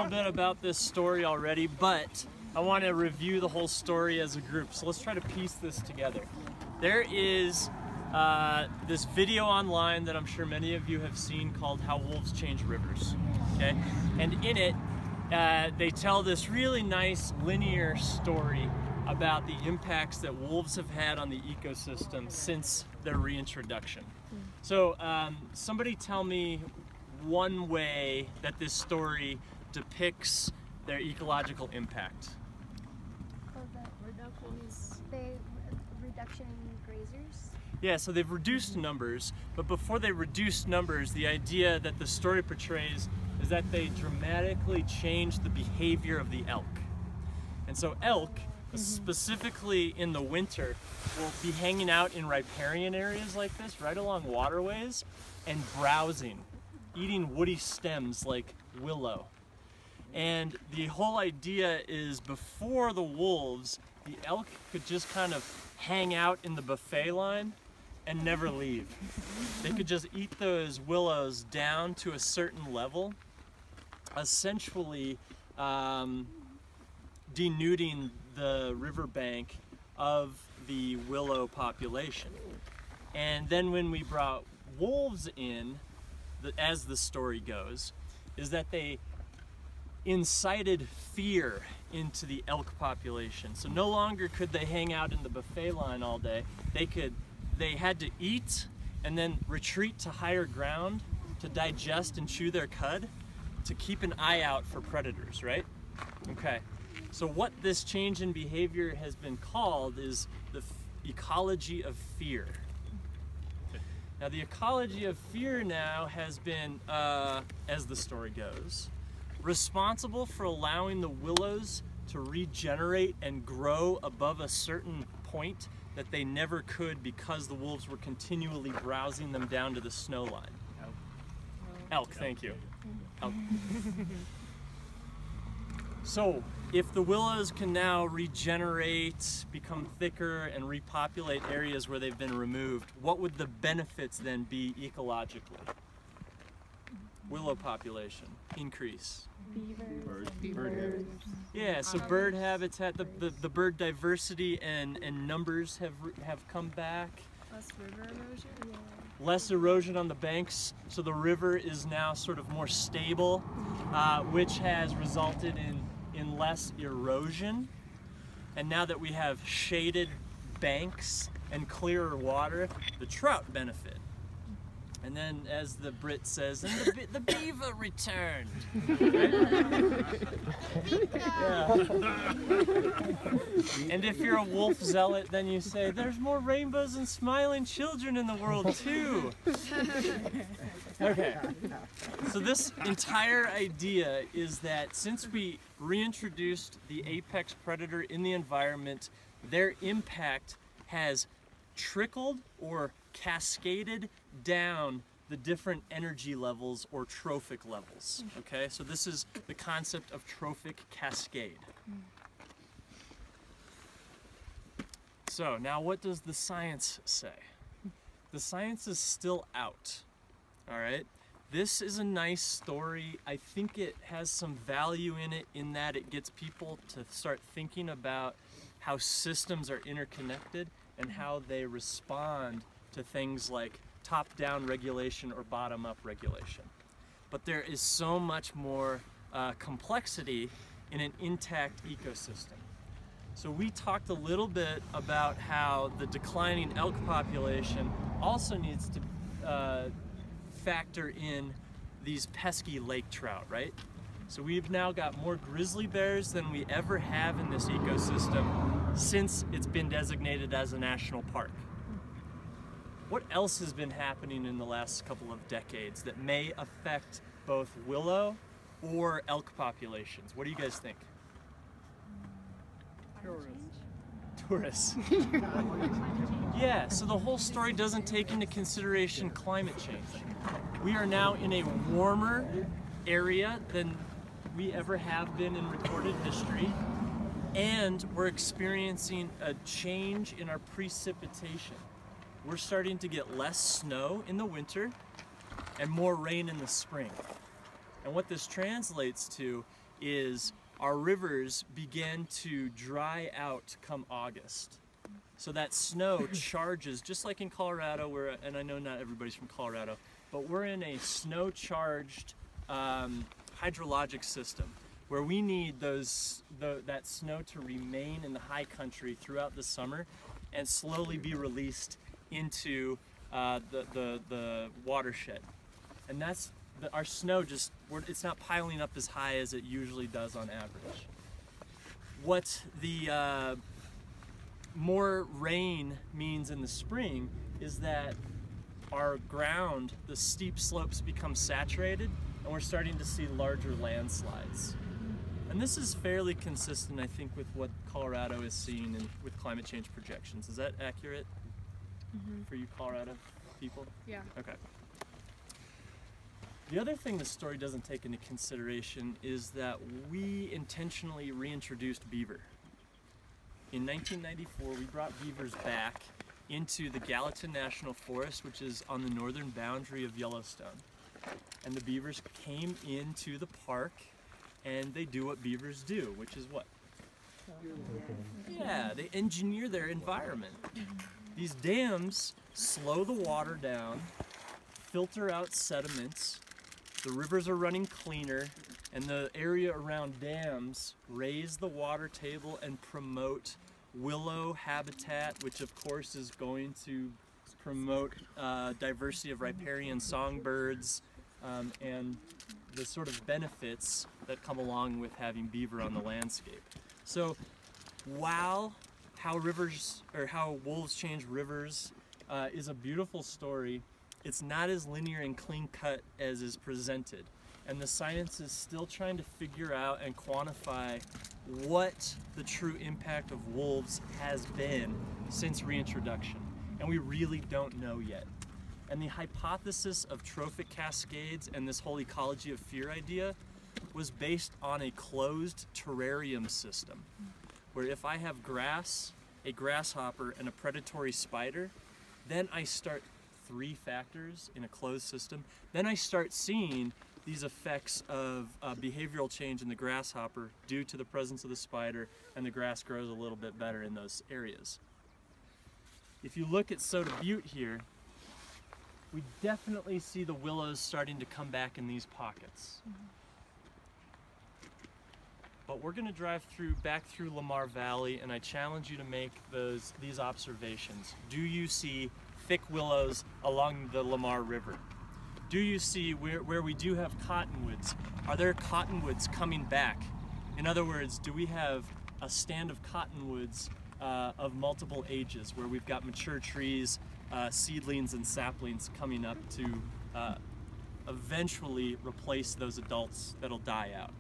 little bit about this story already, but I want to review the whole story as a group. So let's try to piece this together. There is this video online that I'm sure many of you have seen called How Wolves Change Rivers. Okay? And in it, they tell this really nice linear story about the impacts that wolves have had on the ecosystem since their reintroduction. So somebody tell me one way that this story depicts their ecological impact. Well, the reduction in grazers? Yeah, so they've reduced numbers, but before they reduced numbers, the idea that the story portrays is that they dramatically changed the behavior of the elk. And so elk, specifically in the winter, will be hanging out in riparian areas like this, right along waterways, and browsing, eating woody stems like willow. And the whole idea is before the wolves, the elk could just kind of hang out in the buffet line and never leave. They could just eat those willows down to a certain level, essentially denuding the riverbank of the willow population. And then when we brought wolves in, as the story goes, is that they incited fear into the elk population. So no longer could they hang out in the buffet line all day. They had to eat and then retreat to higher ground to digest and chew their cud to keep an eye out for predators, right? Okay. So what this change in behavior has been called is the ecology of fear. Now the ecology of fear now has been, as the story goes, responsible for allowing the willows to regenerate and grow above a certain point that they never could because the wolves were continually browsing them down to the snow line. Elk, thank you. Elk. So, if the willows can now regenerate, become thicker, and repopulate areas where they've been removed, what would the benefits then be ecologically? Willow population increase. Birds. Yeah, so bird habitat, the bird diversity and numbers have come back. Less river erosion? Yeah. Less erosion on the banks, so the river is now sort of more stable, which has resulted in less erosion. And now that we have shaded banks and clearer water, the trout benefit. And then, as the Brit says, and the beaver returned. Yeah. And if you're a wolf zealot, then you say, there's more rainbows and smiling children in the world too. Okay, so this entire idea is that since we reintroduced the apex predator in the environment, their impact has trickled or cascaded down the different energy levels or trophic levels. Okay, so this is the concept of trophic cascade. So now what does the science say? The science is still out. All right, this is a nice story. I think it has some value in it in that it gets people to start thinking about how systems are interconnected and how they respond to things like top-down regulation or bottom-up regulation. But there is so much more complexity in an intact ecosystem. So we talked a little bit about how the declining elk population also needs to factor in these pesky lake trout, right? So we've now got more grizzly bears than we ever have in this ecosystem since it's been designated as a national park. What else has been happening in the last couple of decades that may affect both willow or elk populations? What do you guys think? Tourists. Yeah, so the whole story doesn't take into consideration climate change. We are now in a warmer area than we ever have been in recorded history, and we're experiencing a change in our precipitation. We're starting to get less snow in the winter and more rain in the spring. And what this translates to is our rivers began to dry out come August. So that snow charges, just like in Colorado, and I know not everybody's from Colorado, but we're in a snow-charged hydrologic system where we need that snow to remain in the high country throughout the summer and slowly be released into the watershed. And that's our snow it's not piling up as high as it usually does on average. What the more rain means in the spring is that our ground, the steep slopes become saturated and we're starting to see larger landslides. And this is fairly consistent, I think, with what Colorado is seeing and with climate change projections. Is that accurate for you Colorado people? Yeah. Okay. The other thing this story doesn't take into consideration is that we intentionally reintroduced beaver. In 1994, we brought beavers back into the Gallatin National Forest, which is on the northern boundary of Yellowstone. And the beavers came into the park and they do what beavers do, which is what? Yeah, they engineer their environment. These dams slow the water down, filter out sediments, the rivers are running cleaner, and the area around dams raise the water table and promote willow habitat, which of course is going to promote diversity of riparian songbirds and the sort of benefits that come along with having beaver on the landscape. So while how wolves change rivers is a beautiful story, it's not as linear and clean cut as is presented. And the science is still trying to figure out and quantify what the true impact of wolves has been since reintroduction. And we really don't know yet. And the hypothesis of trophic cascades and this whole ecology of fear idea was based on a closed terrarium system, where if I have grass, a grasshopper, and a predatory spider, then I start 3 factors in a closed system, then I start seeing these effects of behavioral change in the grasshopper due to the presence of the spider, and the grass grows a little bit better in those areas. If you look at Soda Butte here, we definitely see the willows starting to come back in these pockets. But we're going to drive back through Lamar Valley, and I challenge you to make these observations. Do you see thick willows along the Lamar River? Do you see where we do have cottonwoods? Are there cottonwoods coming back? In other words, do we have a stand of cottonwoods of multiple ages where we've got mature trees, seedlings and saplings coming up to eventually replace those adults that'll die out?